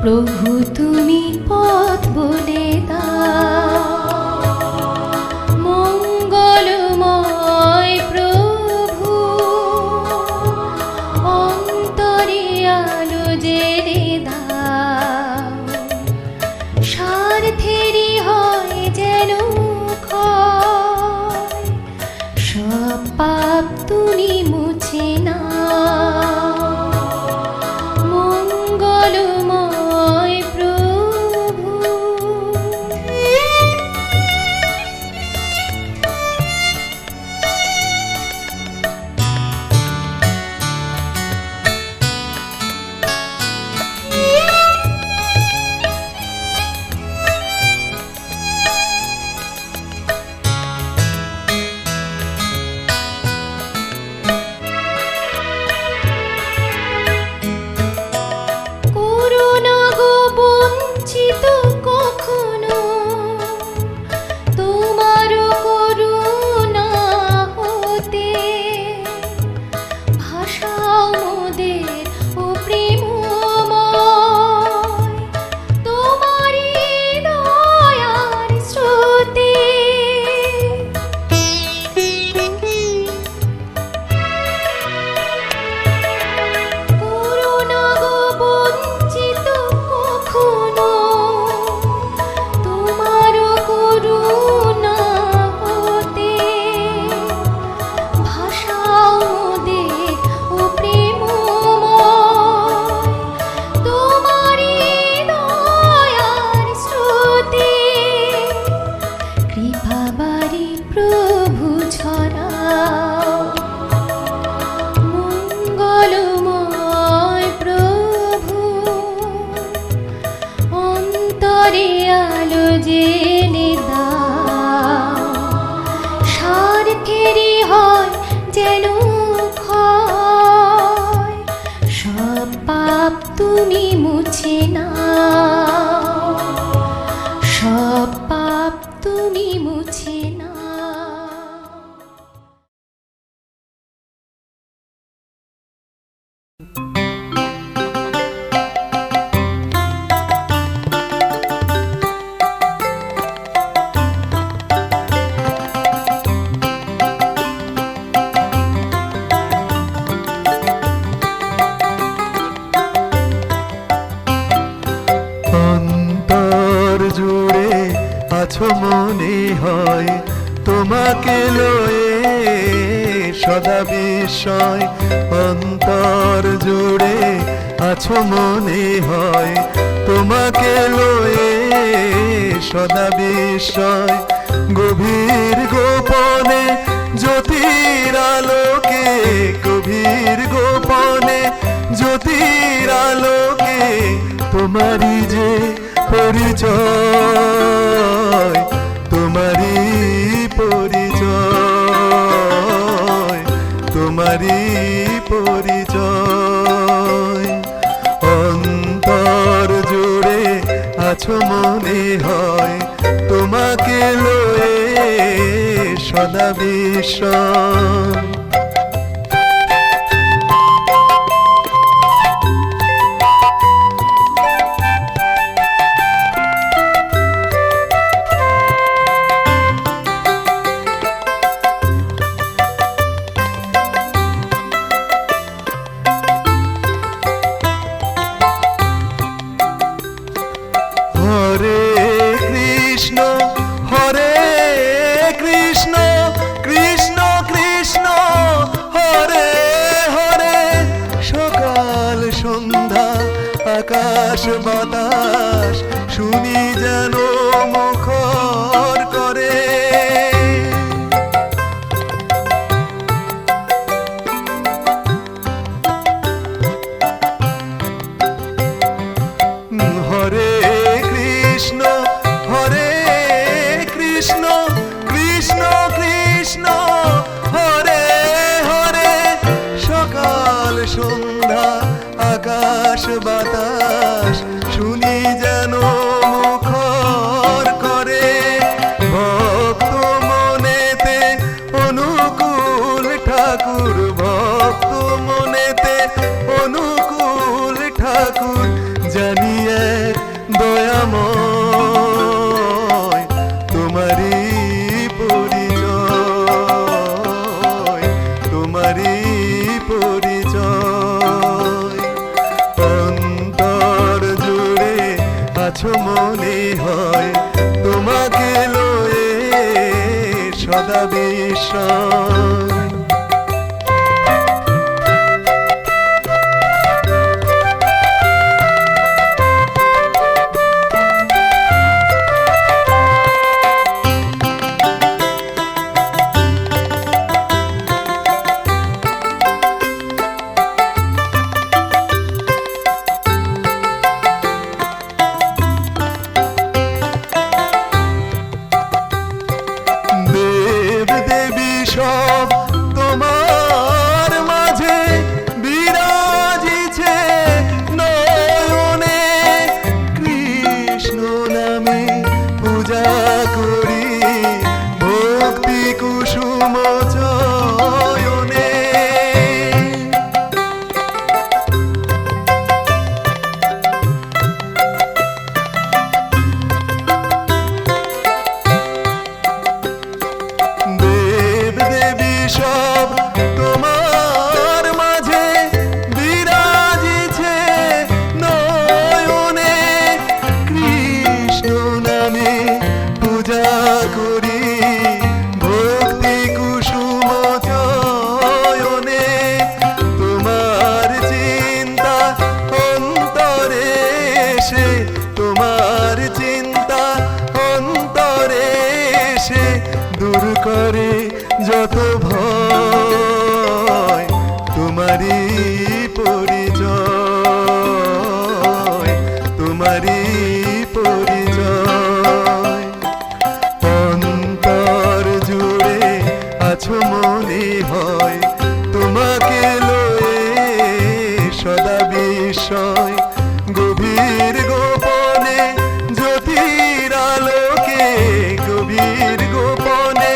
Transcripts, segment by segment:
প্রভু তুমি পথ বলে দাও, মঙ্গলময় প্রভু অন্তরে আলো জেলে দাও, স্বার্থেরই হয় যেন ক্ষয়, সব পাপ তুমি মুছে নাও, মঙ্গলময় প্রভু। আলো জেলে দাও, স্বার্থেরই হয় যেন ক্ষয়, সব পাপ তুমি মুছে নাও, সব পাপ তুমি মুছে নাও। আছো মনে হয় তোমাকে লয়ে সদা বিস্ময় অন্তর জুড়ে আছো মনে হয় তোমাকে লয়ে সদা বিস্ময় গভীর গোপনে জ্যোতির আলোকে গভীর গোপনে জ্যোতির আলোকে তোমারই যে পরিচয় তোমারই পরিচয় তোমারই পরিচয় অন্তর জুড়ে আছো মনে হয় তোমাকে লয়ে সদা বিস্ময় হরে কৃষ্ণ কৃষ্ণ কৃষ্ণ হরে হরে সকাল সন্ধ্যা আকাশ বাতাস শুনি যেন মুখর করে হরে কৃষ্ণ কৃষ্ণ কৃষ্ণ হরে হরে সকাল সন্ধ্যা আকাশ বাতাস শুনি যেন মুখর করে ভক্ত মনেতে অনুকূল ঠাকুর ভক্ত মনেতে অনুকূল ঠাকুর জানি এক দয়াময় তোমারই পরিচয় তোমারই পরিচয় অন্তর জুড়ে আছো মনে হয় তোমাকে লয়ে সদা বিস্ময় সব তোমার মাঝে বিরাজিছে নয়নে কৃষ্ণ নামে পূজা করি ভক্তি কুসুম চয়নে সব তোমার মাঝে বিরাজিছে নয়নে কৃষ্ণ নামে পূজা করি ভক্তি কুসুম চয়নে তোমার চিন্তা অন্তরে এসে তোমার চিন্তা অন্তরে এসে দূর করে যত ভয় তোমারই পরিচয় তোমারই পরিচয় অন্তর জুড়ে আছো মনে হয় তোমাকে লয়ে সদা বিস্ময় গভীর গোপনে জ্যোতির আলোকে গভীর গোপনে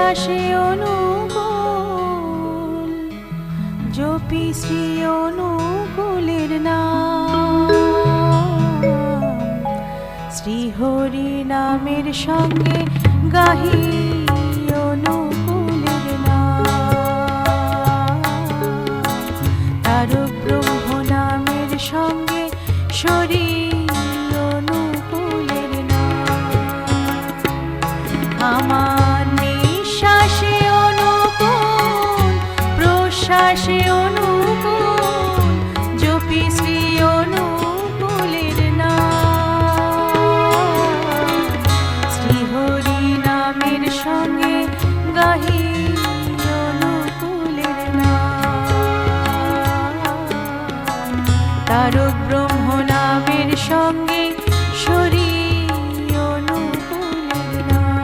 প্রশ্বাসে অনুকূল জপি শ্রী অনুকূলের নাম শ্রীহরি নামের সঙ্গে গাহি অনুকূলের নাম তারক ব্রহ্ম নামের সঙ্গে শরী অনুকূলের নাম আমার নিঃশ্বাসে অনুকূল প্রশ্বাসে অনুকূল জপি শ্রী অনুকূলের নাম শ্রীহরি নামের সঙ্গে গাহি অনুকূলের নাম তারক ব্রহ্ম নামের সঙ্গে শরী অনুকূলের নাম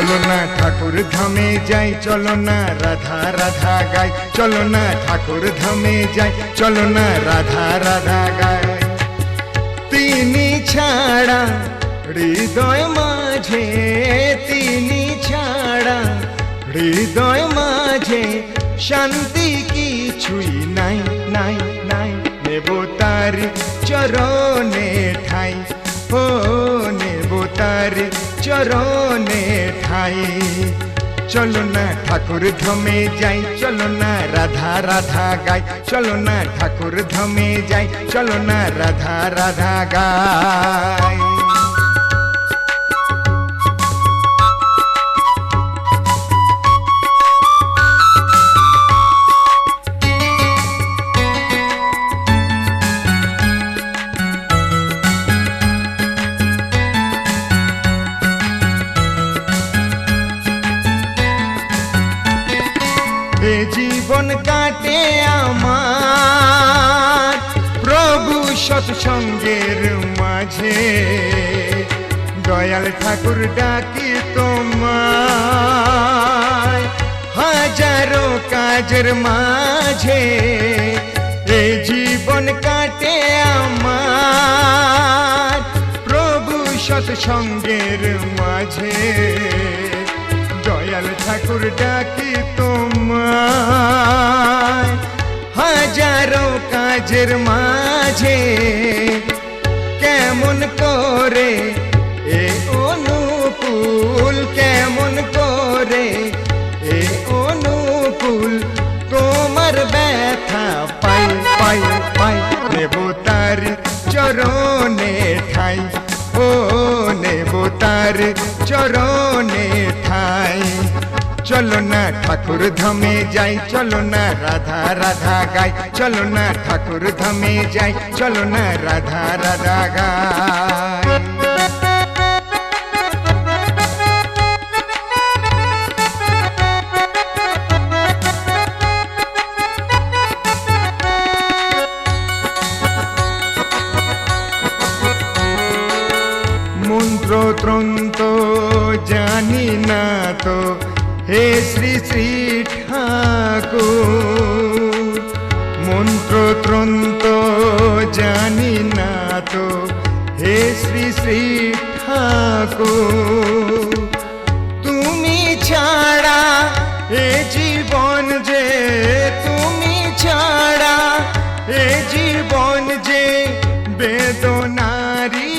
চলো না ঠাকুর ধামে যাই, চলো না রাধা রাধা গাই, চলো না ঠাকুর ধামে যাই, চলো না রাধা রাধা গাই। তিনি ছাড়া হৃদয় মাঝে, তিনি ছাড়া হৃদয় মাঝে শান্তি কিছুই নাই নাই নাই। নেব তার চরণে ঠাই, ও নেব তার চরণে ঠাই। চলো না ঠাকুর ধামে যাই, চলো না রাধা রাধা গাই, চলো না ঠাকুর ধামে যাই, চলো না রাধা রাধা গাই। এ জীবন কাটে আমার প্রভু সৎসঙ্গের মাঝে, দয়াল ঠাকুর ডাকি তোমায় হাজারো কাজের মাঝে। এ জীবন কাটে আমার প্রভু সৎসঙ্গের মাঝে, দয়াল ঠাকুর ডাকি তোমায় হাজারো কাজের মাঝে। কেমন করে এ অনুকূল, কেমন করে এ অনুকূল তোমার ব্যথা পাই পাই পাই। নেব তার চরণে ঠাই, ও নেব তার চরণে ঠাই। চলো না ঠাকুর ধামে যাই, চলো না রাধা রাধা গাই, চলো না ঠাকুর ধামে যাই, চলো না রাধা রাধা গাই। মন্ত্রতন্ত্র জানি না তো হে শ্রী শ্রী ঠাকুর, মন্ত্রতন্ত্র জানি না তো হে শ্রী শ্রী ঠাকুর। তুমি ছাড়া এ জীবন যে, তুমি ছাড়া এ জীবন যে বেদনারি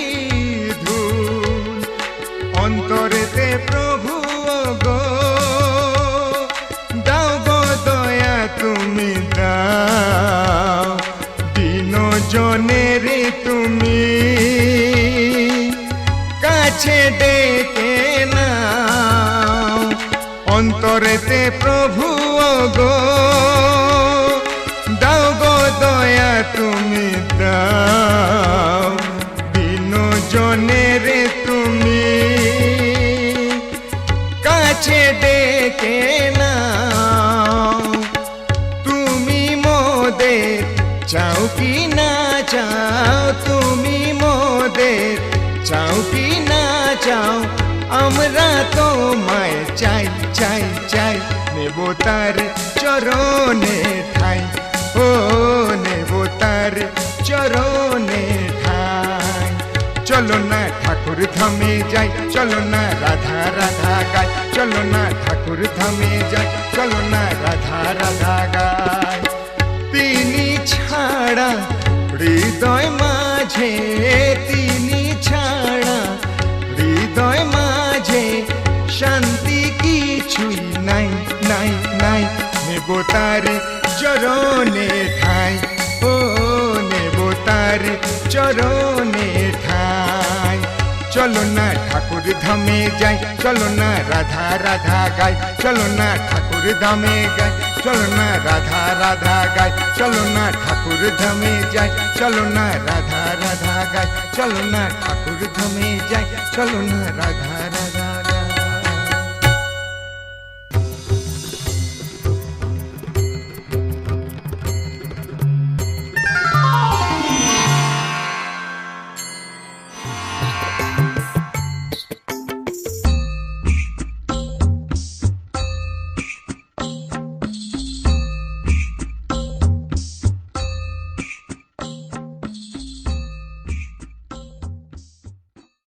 ধূল। অন্তরেতে প্রভু গো দাও গো দয়া তুমি দাও, দিন জনের তুমি কাছে ডেকে নাও। অন্তরেতে প্রভু গো দাও গো দয়া তুমি দাও, দিন জনের তুমি কাছে ডেকে নাও। তুমি মোদের চাও কি না চাও, তুমি মোদের চাও কি না চাও, আমরা তোমায় চাই চাই চাই। নেব তার চরণে ঠাই, ও নেব তার চরণে ঠাই। চলো না ঠাকুর ধামে যাই, চলো না রাধা রাধা গাই, চলো না ঠাকুর ধামে যাই, চলো না রাধা রাধা গাই। তিনি ছাড়া হৃদয় মাঝে, তিনি ছাড়া হৃদয় মাঝে শান্তি কিছুই নাই নাই নাই। নেব তার চরণে ঠাই, ও নেব তার চরণে ঠাই। চলো না ঠাকুর ধামে যাই, চলো না রাধা রাধা গাই, চলো না ঠাকুর ধামে গাই, চলো না রাধা রাধা গাই, চলো না ঠাকুর ধামে যাই, চলো না রাধা রাধা গাই, চলো না ঠাকুর ধামে যাই, চলো না রাধা রাধা।